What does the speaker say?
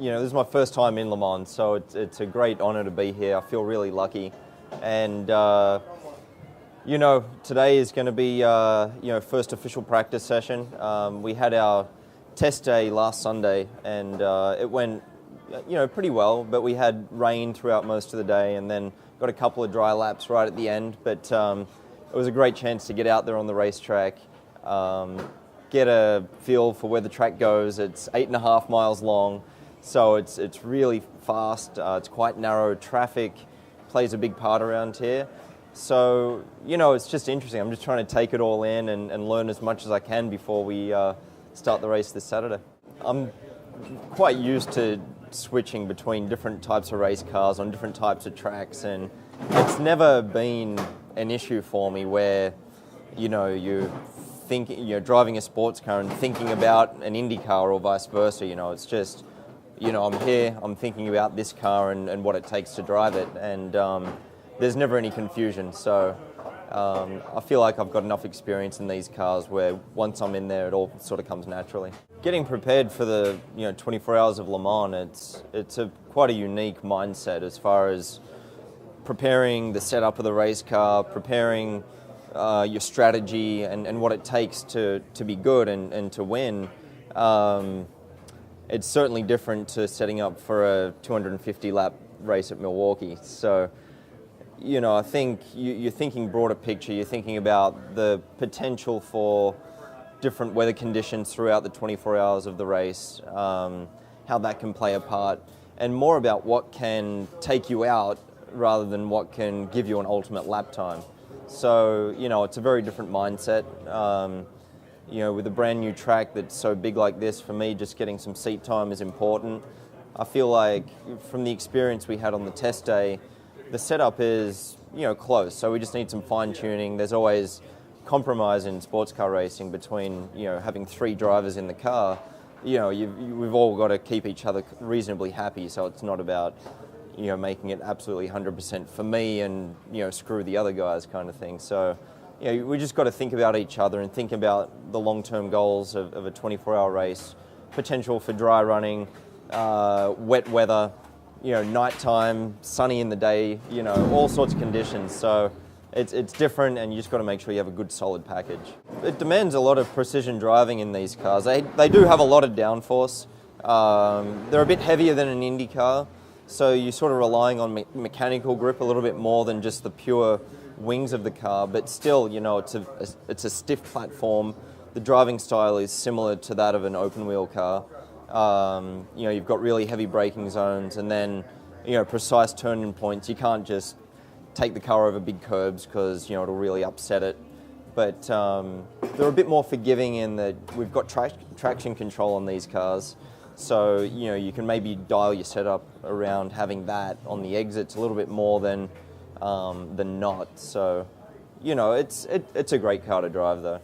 this is my first time in Le Mans, so it's a great honor to be here. I feel really lucky. And, today is going to be, first official practice session. We had our test day last Sunday, and it went, pretty well, but we had rain throughout most of the day and then got a couple of dry laps right at the end. But it was a great chance to get out there on the racetrack, get a feel for where the track goes. It's 8.5 miles long, so it's really fast. It's quite narrow. Traffic plays a big part around here. So, it's just interesting. I'm just trying to take it all in and learn as much as I can before we start the race this Saturday. I'm quite used to switching between different types of race cars on different types of tracks, and it's never been an issue for me where, you're driving a sports car and thinking about an IndyCar or vice versa. It's just, I'm here, I'm thinking about this car and what it takes to drive it, and there's never any confusion. So I feel like I've got enough experience in these cars where once I'm in there, it all sort of comes naturally. Getting prepared for the 24 hours of Le Mans, it's quite a unique mindset as far as preparing the setup of the race car, preparing your strategy and what it takes to be good and to win. It's certainly different to setting up for a 250 lap race at Milwaukee. So, I think you're thinking broader picture. You're thinking about the potential for different weather conditions throughout the 24 hours of the race, how that can play a part, and more about what can take you out rather than what can give you an ultimate lap time. So, it's a very different mindset. With a brand new track that's so big like this, for me, just getting some seat time is important. I feel like from the experience we had on the test day, the setup is, close, so we just need some fine-tuning. There's always compromise in sports car racing between, having 3 drivers in the car. We've all got to keep each other reasonably happy, so it's not about, making it absolutely 100% for me and, screw the other guys kind of thing. So, we just got to think about each other and think about the long-term goals of a 24-hour race, potential for dry running, wet weather, nighttime, sunny in the day, all sorts of conditions. So it's different, and you just got to make sure you have a good solid package. It demands a lot of precision driving in these cars. They do have a lot of downforce. They're a bit heavier than an Indy car, so you're sort of relying on mechanical grip a little bit more than just the pure wings of the car. But still, it's a stiff platform. The driving style is similar to that of an open wheel car. You've got really heavy braking zones, and then, precise turning points. You can't just take the car over big curbs because, it'll really upset it. But they're a bit more forgiving in that we've got traction control on these cars. So, you can maybe dial your setup around having that on the exits a little bit more than not. So, it's a great car to drive though.